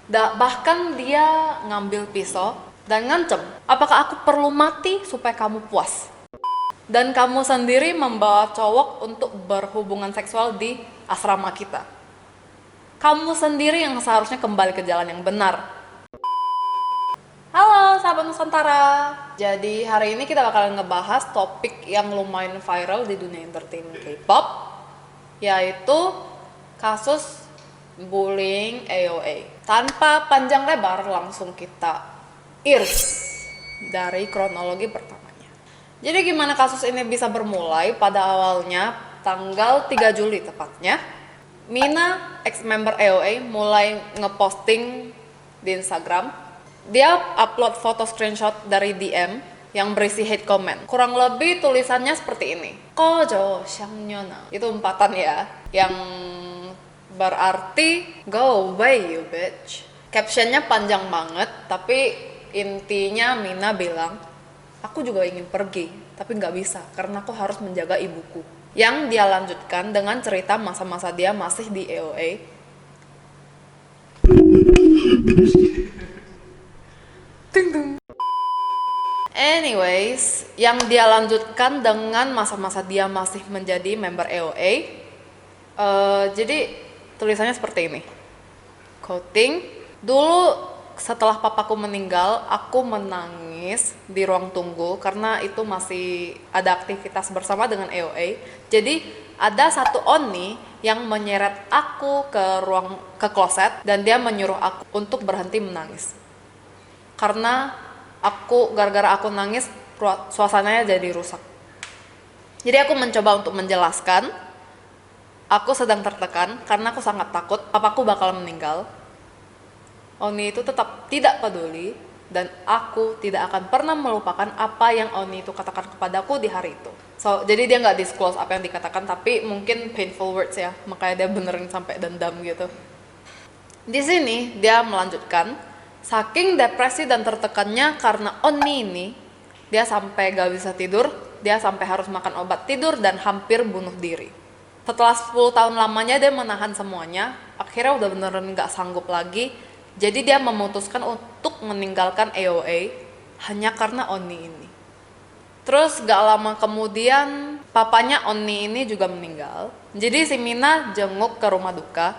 Bahkan dia ngambil pisau dan ngancem, apakah aku perlu mati supaya kamu puas? Dan kamu sendiri membawa cowok untuk berhubungan seksual di asrama kita. Kamu sendiri yang seharusnya kembali ke jalan yang benar. Halo sahabat Nusantara. Jadi hari ini kita bakalan ngebahas topik yang lumayan viral di dunia entertainment K-pop, yaitu kasus bullying AOA. Tanpa panjang lebar, langsung kita iris dari kronologi pertamanya. Jadi gimana kasus ini bisa bermulai? Pada awalnya tanggal 3 Juli tepatnya, Mina, ex-member AOA, mulai ngeposting di Instagram. Dia upload foto screenshot dari DM yang berisi hate comment. Kurang lebih tulisannya seperti ini. Kojo Shangyona. Itu umpatan ya, yang berarti go away you bitch. Captionnya panjang banget, tapi intinya Mina bilang, aku juga ingin pergi, tapi nggak bisa karena aku harus menjaga ibuku. Yang dia lanjutkan dengan cerita masa-masa dia masih di AOA. Anyways, yang dia lanjutkan dengan masa-masa dia masih menjadi member AOA. Jadi tulisannya seperti ini. Quoting, dulu setelah papaku meninggal, aku menangis di ruang tunggu karena itu masih ada aktivitas bersama dengan AOA. Jadi ada satu Oni yang menyeret aku ke kloset dan dia menyuruh aku untuk berhenti menangis. Karena gara-gara aku nangis, suasananya jadi rusak. Jadi aku mencoba untuk menjelaskan, aku sedang tertekan karena aku sangat takut papaku bakal meninggal. Oni itu tetap tidak peduli dan aku tidak akan pernah melupakan apa yang Oni itu katakan kepadaku di hari itu. Jadi dia nggak disclose apa yang dikatakan, tapi mungkin painful words ya, makanya dia benerin sampai dendam gitu. Di sini dia melanjutkan, saking depresi dan tertekannya karena Oni ini, dia sampai gak bisa tidur, dia sampai harus makan obat tidur dan hampir bunuh diri. Setelah 10 tahun lamanya dia menahan semuanya, akhirnya udah beneran gak sanggup lagi. Jadi dia memutuskan untuk meninggalkan AOA hanya karena Oni ini. Terus gak lama kemudian papanya Oni ini juga meninggal. Jadi si Mina jenguk ke rumah duka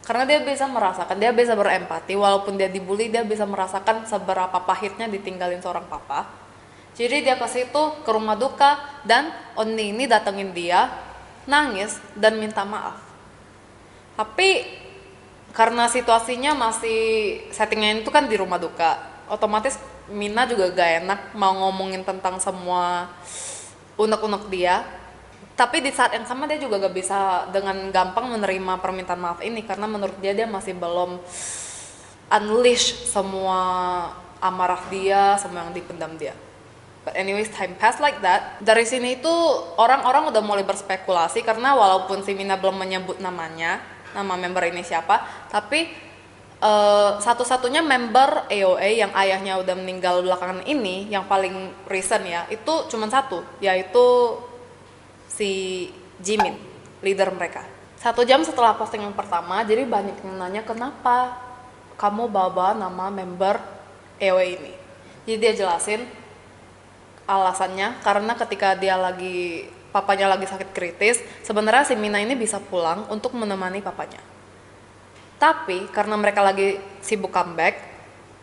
karena dia bisa merasakan, dia bisa berempati. Walaupun dia dibully, dia bisa merasakan seberapa pahitnya ditinggalin seorang papa. Jadi dia ke situ, ke rumah duka, dan Oni ini datengin dia, nangis dan minta maaf. Tapi karena situasinya masih settingnya itu kan di rumah duka, otomatis Mina juga gak enak mau ngomongin tentang semua unek-unek dia. Tapi di saat yang sama dia juga gak bisa dengan gampang menerima permintaan maaf ini, karena menurut dia masih belum unleash semua amarah dia, semua yang dipendam dia. But anyways, time passed like that. Dari sini itu orang-orang udah mulai berspekulasi, karena walaupun si Mina belum menyebut nama member ini siapa, tapi satu-satunya member AOA yang ayahnya udah meninggal belakangan ini, yang paling recent ya, itu cuma satu, yaitu si Jimin, leader mereka. 1 jam setelah postingan pertama, jadi banyak yang nanya kenapa kamu bawa nama member AOA ini. Jadi dia jelasin alasannya karena ketika papanya lagi sakit kritis, sebenarnya si Mina ini bisa pulang untuk menemani papanya. Tapi karena mereka lagi sibuk comeback,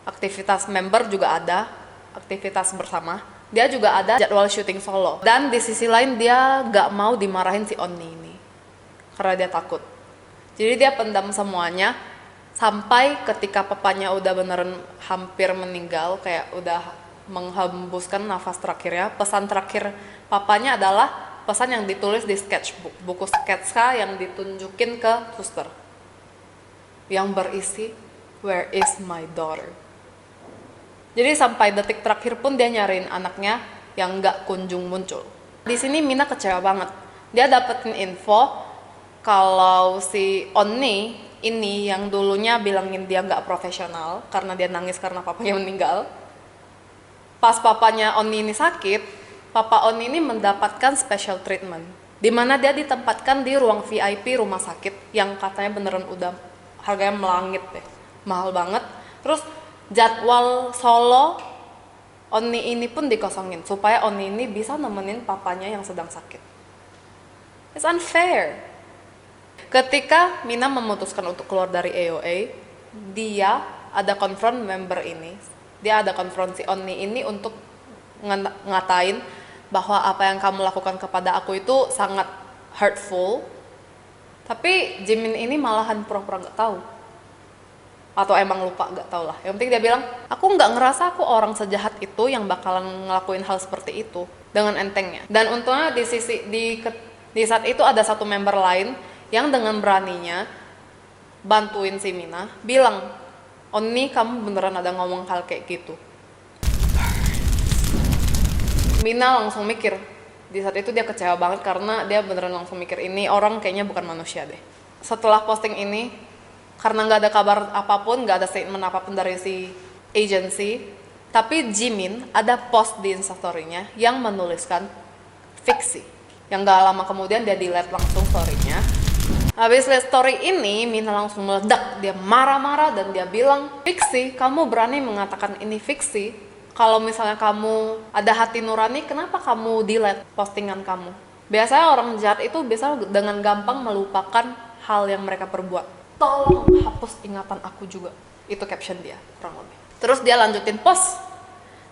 aktivitas member juga ada, aktivitas bersama, dia juga ada jadwal syuting solo. Dan di sisi lain dia gak mau dimarahin si Oni ini, karena dia takut. Jadi dia pendam semuanya, sampai ketika papanya udah beneran hampir meninggal, kayak udah menghembuskan nafas terakhirnya, pesan terakhir papanya adalah pesan yang ditulis di sketchbook, buku sketsa yang ditunjukin ke suster, yang berisi "Where is my daughter?" Jadi sampai detik terakhir pun dia nyariin anaknya yang nggak kunjung muncul. Di sini Mina kecewa banget. Dia dapetin info kalau si Oni ini yang dulunya bilangin dia nggak profesional karena dia nangis karena papanya meninggal. Pas papanya Oni ini sakit, Papa Oni ini mendapatkan special treatment, di mana dia ditempatkan di ruang VIP rumah sakit yang katanya beneran udah harganya melangit deh, mahal banget. Terus jadwal solo Onni ini pun dikosongin supaya Onni ini bisa nemenin papanya yang sedang sakit. It's unfair. Ketika Mina memutuskan untuk keluar dari AOA, dia ada konfront member ini. Dia ada konfront si Onni ini untuk ngatain bahwa apa yang kamu lakukan kepada aku itu sangat hurtful. Tapi Jimin ini malahan pura-pura gak tahu. Atau emang lupa, gak tau lah. Yang penting dia bilang, aku gak ngerasa aku orang sejahat itu yang bakalan ngelakuin hal seperti itu dengan entengnya. Dan untungnya di saat itu ada satu member lain yang dengan beraninya bantuin si Mina, bilang, Onni kamu beneran ada ngomong hal kayak gitu. Mina langsung mikir, di saat itu dia kecewa banget karena dia beneran langsung mikir, ini orang kayaknya bukan manusia deh. Setelah posting ini, karena nggak ada kabar apapun, nggak ada statement apapun dari si agency, tapi Jimin ada post di instastory-nya yang menuliskan fiksi. Yang nggak lama kemudian dia delete langsung story-nya. Habis lihat story ini, Mina langsung meledak, dia marah-marah dan dia bilang, fiksi, kamu berani mengatakan ini fiksi? Kalau misalnya kamu ada hati nurani, kenapa kamu delete postingan kamu? Biasanya orang jahat itu bisa dengan gampang melupakan hal yang mereka perbuat. Tolong hapus ingatan aku juga. Itu caption dia, kurang lebih. Terus dia lanjutin post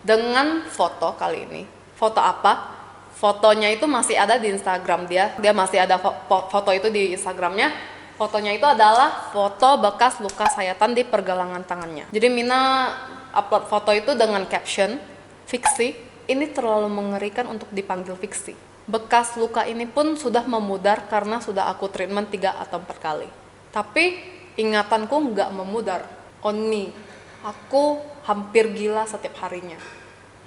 dengan foto kali ini. Foto apa? Fotonya itu masih ada di Instagram dia. Dia masih ada foto itu di Instagramnya. Fotonya itu adalah foto bekas luka sayatan di pergelangan tangannya. Jadi Mina upload foto itu dengan caption, fiksi, ini terlalu mengerikan untuk dipanggil fiksi. Bekas luka ini pun sudah memudar karena sudah aku treatment 3 atau 4 kali. Tapi ingatanku nggak memudar. Onni, aku hampir gila setiap harinya.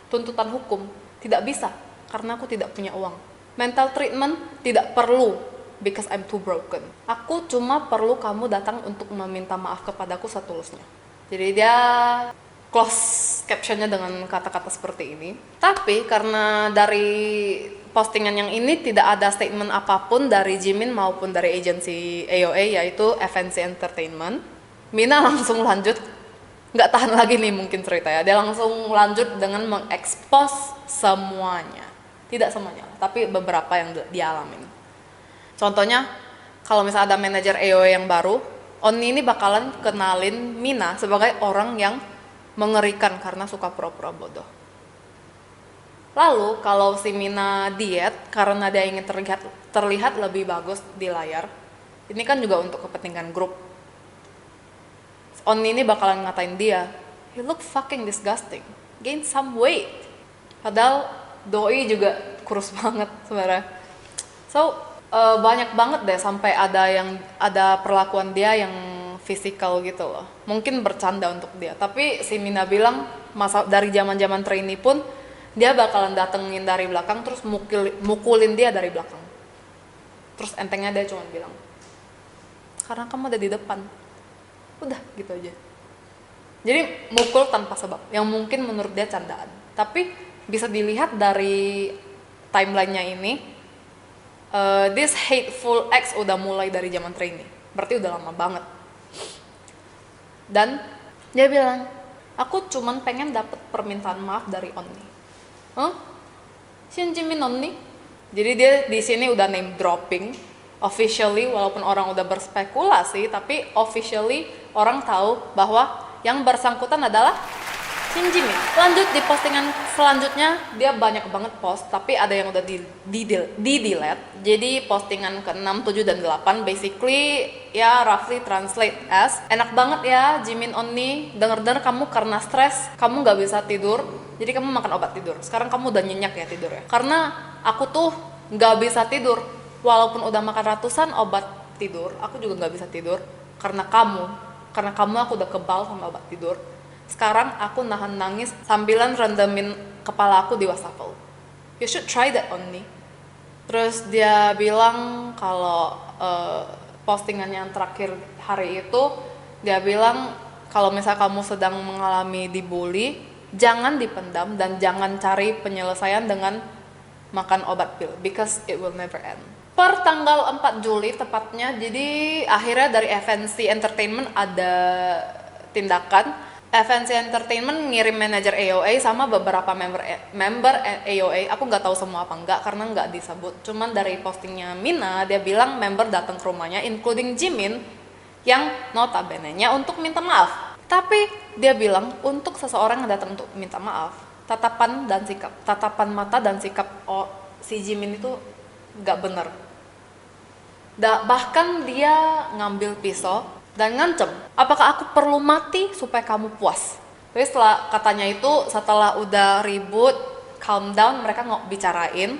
Tuntutan hukum tidak bisa karena aku tidak punya uang. Mental treatment tidak perlu because I'm too broken. Aku cuma perlu kamu datang untuk meminta maaf kepadaku setulusnya. Jadi dia close captionnya dengan kata-kata seperti ini. Tapi karena dari postingan yang ini tidak ada statement apapun dari Jimin maupun dari agensi AOA, yaitu FNC Entertainment, Mina langsung lanjut, nggak tahan lagi nih mungkin cerita ya, dia langsung lanjut dengan mengekspos semuanya. Tidak semuanya, tapi beberapa yang dia alamin. Contohnya, kalau misalnya ada manajer AOA yang baru, Onni ini bakalan kenalin Mina sebagai orang yang mengerikan karena suka pura-pura bodoh. Lalu kalau si Mina diet karena dia ingin terlihat lebih bagus di layar, ini kan juga untuk kepentingan grup. Onni ini bakalan ngatain dia, you look fucking disgusting, gain some weight. Padahal doi juga kurus banget sebenarnya. So banyak banget deh sampai ada perlakuan dia yang fisikal gitu loh. Mungkin bercanda untuk dia, tapi si Mina bilang dari zaman-zaman trainee pun dia bakalan datengin dari belakang terus mukulin dia dari belakang. Terus entengnya dia cuma bilang, karena kamu ada di depan. Udah gitu aja. Jadi mukul tanpa sebab, yang mungkin menurut dia candaan. Tapi bisa dilihat dari timelinenya ini, this hateful acts udah mulai dari zaman trainee. Berarti udah lama banget. Dan dia bilang, aku cuman pengen dapet permintaan maaf dari Onni. Jimin Onni. Jadi dia di sini udah name dropping officially, walaupun orang udah berspekulasi, tapi officially orang tahu bahwa yang bersangkutan adalah Jimin. Lanjut di postingan selanjutnya dia banyak banget post, tapi ada yang udah di-delete. Jadi postingan ke-6, 7 dan 8 basically ya roughly translate as, enak banget ya Jimin Onni, denger-denger kamu karena stres, kamu gak bisa tidur, jadi kamu makan obat tidur. Sekarang kamu udah nyenyak ya tidur ya. Karena aku tuh gak bisa tidur, walaupun udah makan ratusan obat tidur, aku juga gak bisa tidur karena kamu aku udah kebal sama obat tidur. Sekarang aku nahan nangis sambilan rendemin kepala aku di wastafel. You should try that on me. Terus dia bilang kalau postingannya yang terakhir hari itu, dia bilang kalau misal kamu sedang mengalami dibully, jangan dipendam dan jangan cari penyelesaian dengan makan obat pil, because it will never end. Per tanggal 4 Juli tepatnya, jadi akhirnya dari FNC Entertainment ada tindakan FNC Entertainment ngirim manajer AOA sama beberapa member AOA. Aku nggak tahu semua apa enggak karena nggak disebut. Cuman dari postingnya Mina, dia bilang member datang ke rumahnya, including Jimin, yang notabene-nya untuk minta maaf. Tapi dia bilang untuk seseorang yang datang untuk minta maaf, tatapan mata dan sikap si Jimin itu nggak bener. Bahkan dia ngambil pisau dan ngancem, apakah aku perlu mati supaya kamu puas? Jadi setelah udah ribut, calm down, mereka bicarain,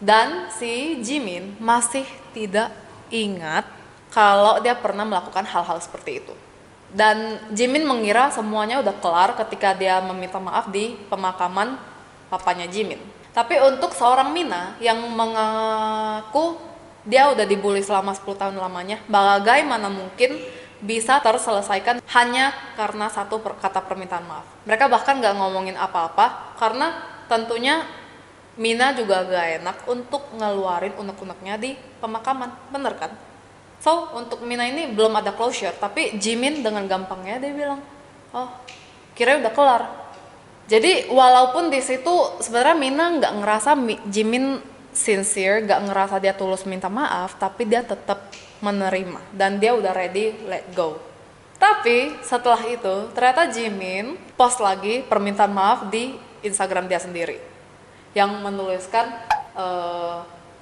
dan si Jimin masih tidak ingat kalau dia pernah melakukan hal-hal seperti itu. Dan Jimin mengira semuanya udah kelar ketika dia meminta maaf di pemakaman papanya Jimin. Tapi untuk seorang Mina yang mengaku dia udah dibully selama 10 tahun lamanya, bagaimana mungkin bisa terselesaikan hanya karena satu kata permintaan maaf. Mereka bahkan gak ngomongin apa-apa karena tentunya Mina juga gak enak untuk ngeluarin unek-uneknya di pemakaman, bener kan? So, untuk Mina ini belum ada closure, tapi Jimin dengan gampangnya dia bilang, oh, kira udah kelar. Jadi walaupun di situ sebenarnya Mina nggak ngerasa Jimin sincere, gak ngerasa dia tulus minta maaf, tapi dia tetap menerima dan dia udah ready let go. Tapi setelah itu ternyata Jimin post lagi permintaan maaf di Instagram dia sendiri yang menuliskan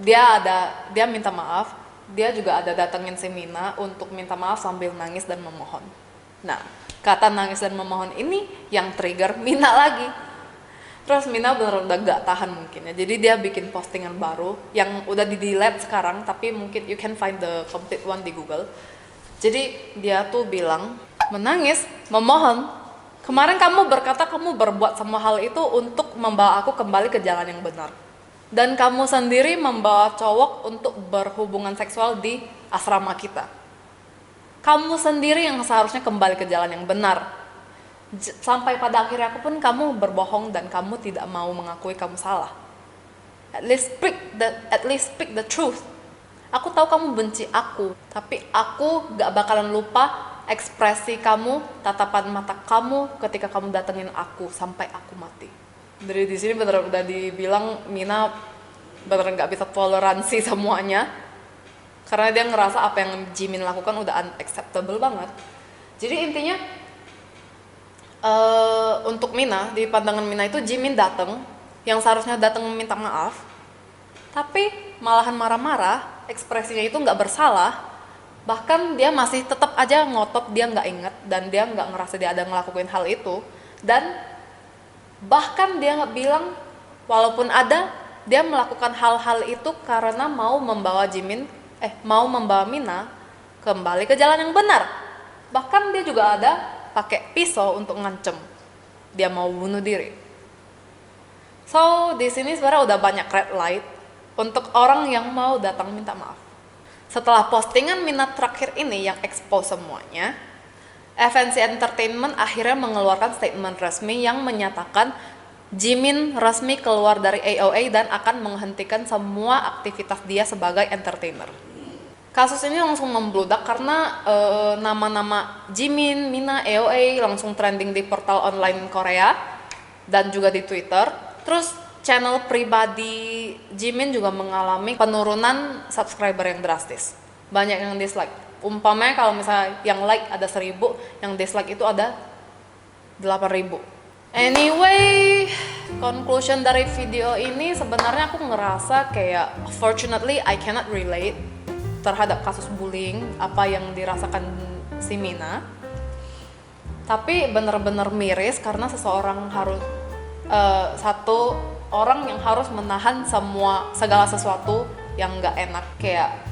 dia minta maaf, dia juga ada datengin si Mina untuk minta maaf sambil nangis dan memohon. Nah, kata nangis dan memohon ini yang trigger Mina lagi. Terus Mina bener udah gak tahan mungkin ya, jadi dia bikin postingan baru yang udah di delete sekarang, tapi mungkin you can find the complete one di Google. Jadi dia tuh bilang, menangis, memohon, kemarin kamu berkata kamu berbuat semua hal itu untuk membawa aku kembali ke jalan yang benar, dan kamu sendiri membawa cowok untuk berhubungan seksual di asrama kita. Kamu sendiri yang seharusnya kembali ke jalan yang benar. Sampai pada akhirnya pun kamu berbohong dan kamu tidak mau mengakui kamu salah. At least speak the truth. Aku tahu kamu benci aku, tapi aku gak bakalan lupa ekspresi kamu, tatapan mata kamu ketika kamu datengin aku sampai aku mati. Dari di sini bener udah dibilang Mina bener gak bisa toleransi semuanya, karena dia ngerasa apa yang Jimin lakukan udah unacceptable banget. Jadi intinya untuk Mina, di pandangan Mina itu Jimin datang yang seharusnya datang meminta maaf, tapi malahan marah-marah, ekspresinya itu nggak bersalah, bahkan dia masih tetap aja ngotot dia nggak inget dan dia nggak ngerasa dia ada ngelakuin hal itu, dan bahkan dia nggak bilang walaupun ada dia melakukan hal-hal itu karena mau membawa Mina kembali ke jalan yang benar. Bahkan dia juga ada pakai pisau untuk ngancem dia mau bunuh diri. So di sini sebenarnya udah banyak red light untuk orang yang mau datang minta maaf. Setelah postingan Mina terakhir ini yang expose semuanya, FNC Entertainment akhirnya mengeluarkan statement resmi yang menyatakan Jimin resmi keluar dari AOA dan akan menghentikan semua aktivitas dia sebagai entertainer. Kasus ini langsung membludak karena nama-nama Jimin, Mina, AOA langsung trending di portal online Korea dan juga di Twitter. Terus channel pribadi Jimin juga mengalami penurunan subscriber yang drastis. Banyak yang dislike. Umpamanya kalau misalnya yang like ada 1000, yang dislike itu ada 8000. Anyway, conclusion dari video ini sebenarnya aku ngerasa kayak fortunately I cannot relate terhadap kasus bullying apa yang dirasakan si Mina, tapi bener-bener miris karena satu orang yang harus menahan segala sesuatu yang nggak enak, kayak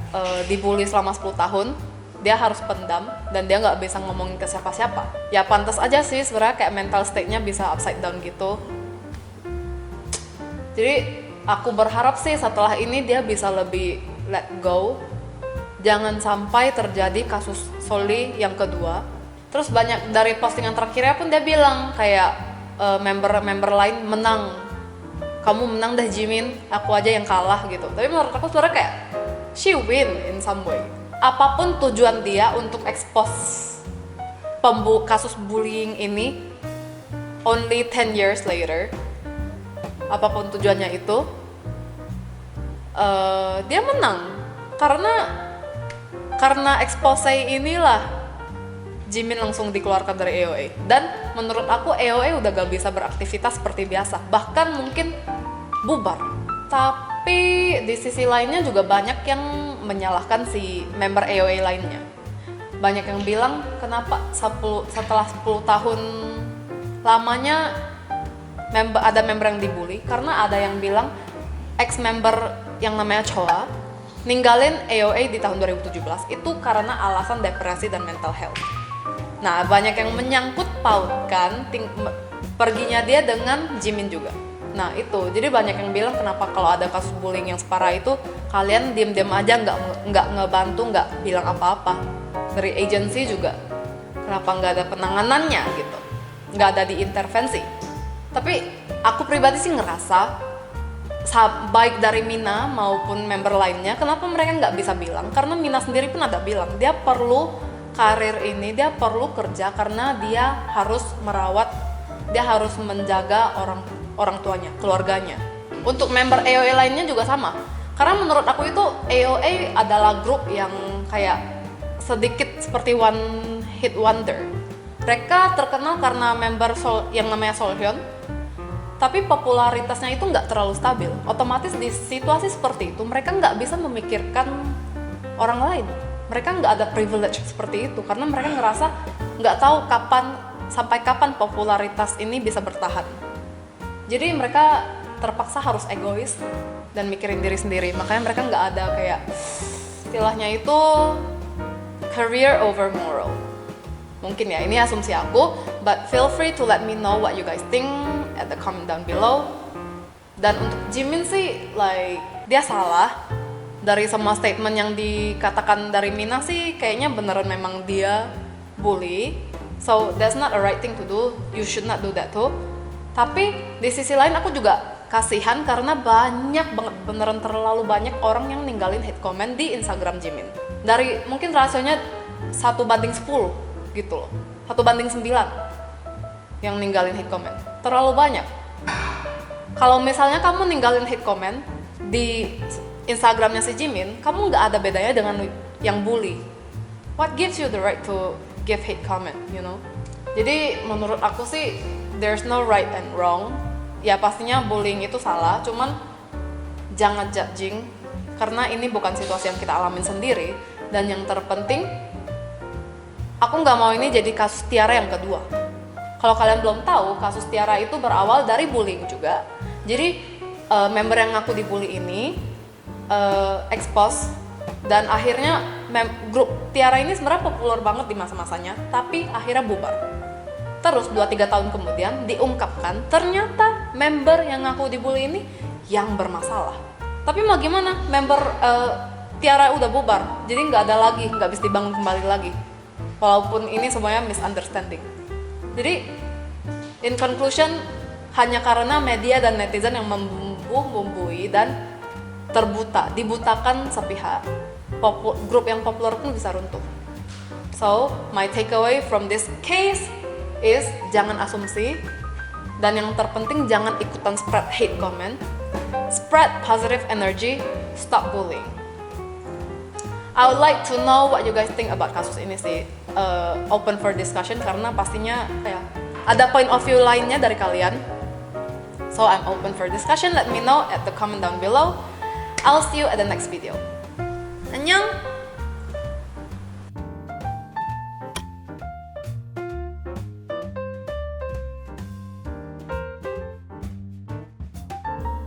dibully selama 10 tahun, dia harus pendam dan dia nggak bisa ngomongin ke siapa-siapa. Ya pantas aja sih sebenarnya kayak mental state-nya bisa upside down gitu. Jadi aku berharap sih setelah ini dia bisa lebih let go. Jangan sampai terjadi kasus Soli yang kedua. Terus banyak dari postingan terakhirnya pun dia bilang kayak member lain menang. Kamu menang dah Jimin, aku aja yang kalah gitu. Tapi menurut aku sebenarnya kayak she win in some way. Apapun tujuan dia untuk expose kasus bullying ini only 10 years later, apapun tujuannya itu, dia menang karena expose inilah Jimin langsung dikeluarkan dari AOA. Dan menurut aku AOA udah gak bisa beraktivitas seperti biasa, bahkan mungkin bubar. Tapi di sisi lainnya juga banyak yang menyalahkan si member AOA lainnya. Banyak yang bilang kenapa setelah 10 tahun lamanya ada member yang dibully, karena ada yang bilang ex-member yang namanya Choa ninggalin AOA di tahun 2017 itu karena alasan depresi dan mental health. Nah, banyak yang menyangkut pautkan perginya dia dengan Jimin juga. Nah itu, jadi banyak yang bilang kenapa kalau ada kasus bullying yang separah itu kalian diem-diem aja, nggak ngebantu, nggak bilang apa-apa. Dari agensi juga kenapa nggak ada penanganannya gitu, nggak ada diintervensi. Tapi aku pribadi sih ngerasa baik dari Mina maupun member lainnya, kenapa mereka nggak bisa bilang? Karena Mina sendiri pun ada bilang dia perlu karir ini, dia perlu kerja karena dia harus merawat, dia harus menjaga orang tuanya, keluarganya. Untuk member AOA lainnya juga sama, karena menurut aku itu AOA adalah grup yang kayak sedikit seperti one hit wonder. Mereka terkenal karena member yang namanya Solhyun, tapi popularitasnya itu nggak terlalu stabil. Otomatis di situasi seperti itu mereka nggak bisa memikirkan orang lain. Mereka nggak ada privilege seperti itu karena mereka ngerasa nggak tahu sampai kapan popularitas ini bisa bertahan. Jadi mereka terpaksa harus egois dan mikirin diri sendiri. Makanya mereka nggak ada kayak istilahnya itu career over moral. Mungkin ya, ini asumsi aku, but feel free to let me know what you guys think at the comment down below. Dan untuk Jimin sih, dia salah. Dari semua statement yang dikatakan dari Mina sih, kayaknya beneran memang dia bully. So that's not a right thing to do, you should not do that too. Tapi di sisi lain aku juga kasihan karena banyak banget, beneran terlalu banyak orang yang ninggalin hate comment di Instagram Jimin. Dari mungkin rasionya 1:10 gitu loh, 1:9 yang ninggalin hate comment, terlalu banyak. Kalau misalnya kamu ninggalin hate comment di Instagramnya si Jimin, kamu nggak ada bedanya dengan yang bully. What gives you the right to give hate comment, you know? Jadi menurut aku sih there's no right and wrong. Ya pastinya bullying itu salah, cuman jangan judging karena ini bukan situasi yang kita alamin sendiri. Dan yang terpenting, aku nggak mau ini jadi kasus Tiara yang kedua. Kalau kalian belum tahu, kasus Tiara itu berawal dari bullying juga. Jadi member yang aku dibully ini expose, dan akhirnya grup Tiara ini sebenarnya populer banget di masa-masanya, tapi akhirnya bubar. Terus 2-3 tahun kemudian diungkapkan ternyata member yang aku dibully ini yang bermasalah. Tapi mau gimana, member Tiara udah bubar, jadi nggak ada lagi, nggak bisa dibangun kembali lagi. Walaupun ini semuanya misunderstanding. Jadi in conclusion, hanya karena media dan netizen yang membumbui dan dibutakan sepihak, grup yang populer pun bisa runtuh. So my takeaway from this case is jangan asumsi, dan yang terpenting jangan ikutan spread hate comment, spread positive energy, stop bullying. I would like to know what you guys think about kasus ini sih, open for discussion karena pastinya ada point of view lainnya dari kalian. So I'm open for discussion, let me know at the comment down below. I'll see you at the next video. Annyeong!